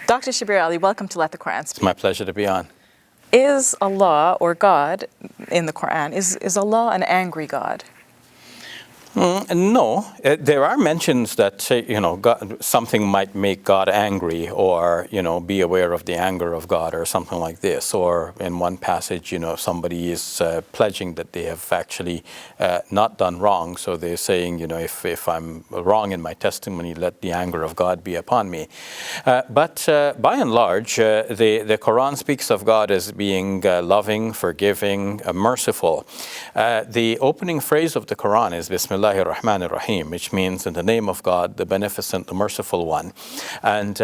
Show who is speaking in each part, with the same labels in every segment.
Speaker 1: Dr. Shabir Ally, welcome to Let the Quran Speak.
Speaker 2: It's my pleasure to be on.
Speaker 1: Is Allah, or God in the Quran, is Allah an angry God?
Speaker 2: No, there are mentions that God, something might make God angry, or be aware of the anger of God, or something like this. Or in one passage, somebody is pledging that they have actually not done wrong, so they're saying, if I'm wrong in my testimony, let the anger of God be upon me. But by and large, the Quran speaks of God as being loving, forgiving, merciful. The opening phrase of the Quran is Bismillah ar-Rahman ar-Rahim, which means in the name of God, the Beneficent, the Merciful One. And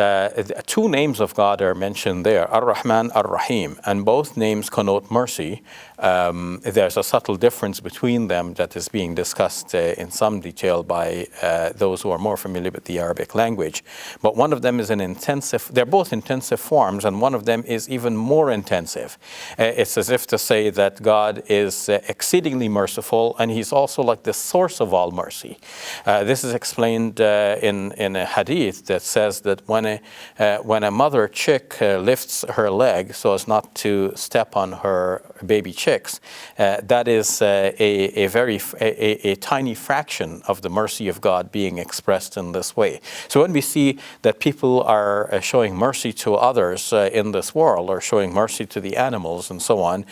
Speaker 2: two names of God are mentioned there, Ar-Rahman, Ar-Rahim, and both names connote mercy. There's a subtle difference between them that is being discussed in some detail by those who are more familiar with the Arabic language. But one of them is they're both intensive forms, and one of them is even more intensive. It's as if to say that God is exceedingly merciful, and He's also like the source of all mercy. This is explained in a hadith that says that when a mother chick lifts her leg so as not to step on her baby chicks, that is a tiny fraction of the mercy of God being expressed in this way. So when we see that people are showing mercy to others in this world, or showing mercy to the animals and so on,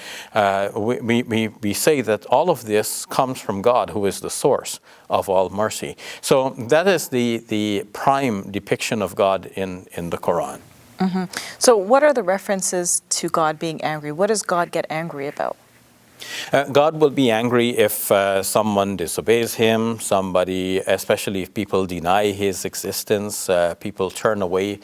Speaker 2: we say that all of this comes from God, who is the source of all mercy. So that is the prime depiction of God in the Quran.
Speaker 1: Mm-hmm. So what are the references to God being angry? What does God get angry about?
Speaker 2: God will be angry if someone disobeys Him, especially if people deny His existence, people turn away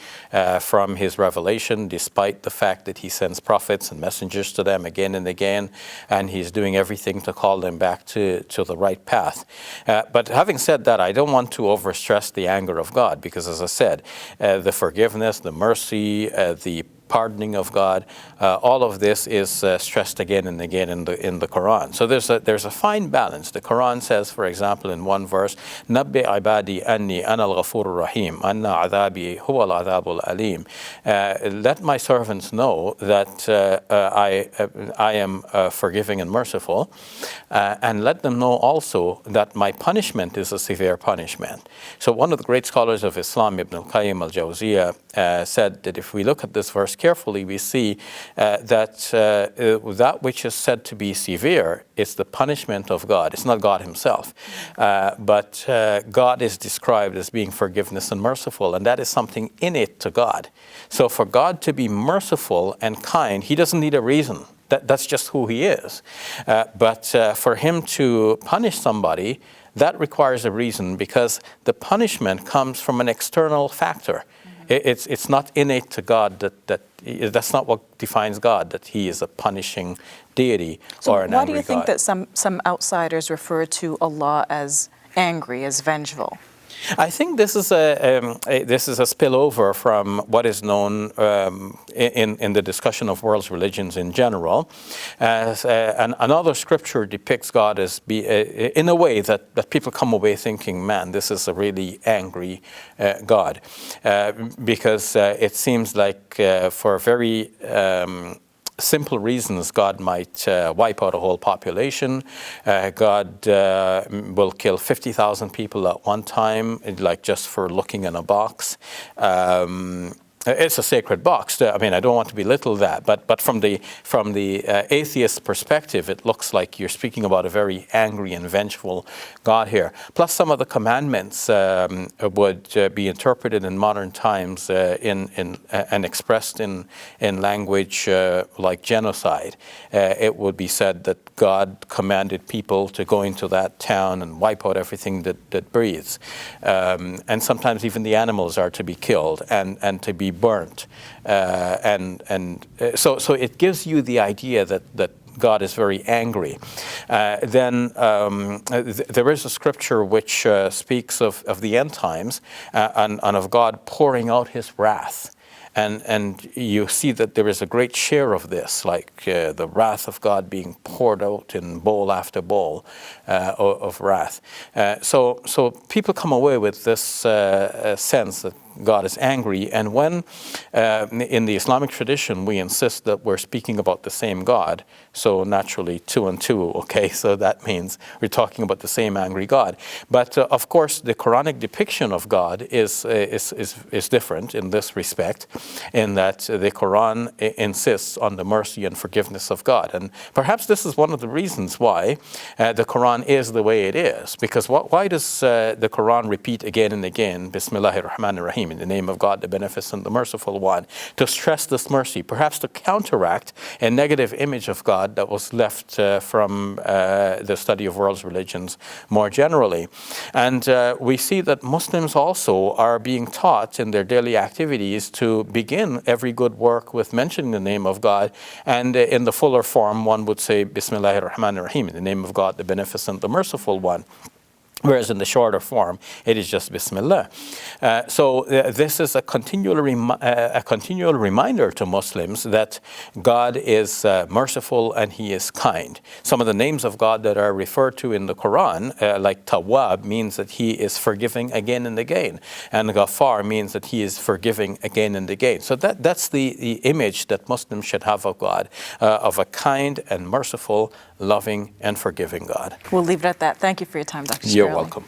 Speaker 2: from His revelation, despite the fact that He sends prophets and messengers to them again and again, and He's doing everything to call them back to the right path. But having said that, I don't want to overstress the anger of God, because as I said, the forgiveness, the mercy, the pardoning of God, all of this is stressed again and again in the Quran. So there's a fine balance. The Quran says, for example, in one verse, "Nabbi ibadi anni ana al-ghafur rahim, anna adhabi huwa al-adhabul alim." Let my servants know that I am forgiving and merciful, and let them know also that my punishment is a severe punishment. So one of the great scholars of Islam, Ibn al-Qayyim al-Jawziyah, said that if we look at this verse carefully, we see that which is said to be severe is the punishment of God. It's not God Himself, but God is described as being forgiveness and merciful, and that is something innate to God. So for God to be merciful and kind, He doesn't need a reason. That's just who He is. But for Him to punish somebody, that requires a reason, because the punishment comes from an external factor. It's not innate to God that's not what defines God, that He is a punishing deity or an angry God.
Speaker 1: So why do you think that some outsiders refer to Allah as angry, as vengeful?
Speaker 2: I think this is a spillover from what is known in the discussion of world's religions in general. And another scripture depicts God as in a way that people come away thinking, man, this is a really angry God, because it seems like for very simple reasons, God might wipe out a whole population. God will kill 50,000 people at one time, like just for looking in a box. It's a sacred box. I mean, I don't want to belittle that, but from the atheist perspective, it looks like you're speaking about a very angry and vengeful God here. Plus, some of the commandments would be interpreted in modern times and expressed in language like genocide. It would be said that God commanded people to go into that town and wipe out everything that breathes, and sometimes even the animals are to be killed and to be burnt, so it gives you the idea that God is very angry. Then there is a scripture which speaks of the end times and of God pouring out His wrath. And you see that there is a great share of this, like the wrath of God being poured out in bowl after bowl of wrath. So people come away with this sense that God is angry. And when in the Islamic tradition we insist that we're speaking about the same God, so naturally 2 and 2, okay, so that means we're talking about the same angry God. But of course the Quranic depiction of God is different in this respect, in that the Quran insists on the mercy and forgiveness of God. And perhaps this is one of the reasons why the Quran is the way it is, because why does the Quran repeat again and again, Bismillahir Rahmanir Rahim, in the name of God, the Beneficent, the Merciful One, to stress this mercy, perhaps to counteract a negative image of God that was left from the study of world religions more generally. And we see that Muslims also are being taught in their daily activities to begin every good work with mentioning the name of God, and in the fuller form one would say Bismillahir Rahmanir Rahim, in the name of God, the Beneficent, the Merciful One. Whereas in the shorter form, it is just Bismillah. So this is a continual reminder to Muslims that God is merciful and He is kind. Some of the names of God that are referred to in the Quran, like Tawwab, means that He is forgiving again and again. And Ghaffar means that He is forgiving again and again. So that's the image that Muslims should have of God, of a kind and merciful, loving and forgiving God.
Speaker 1: We'll leave it at that. Thank you for your time, Dr. Shabir
Speaker 2: You're
Speaker 1: Ally.
Speaker 2: welcome.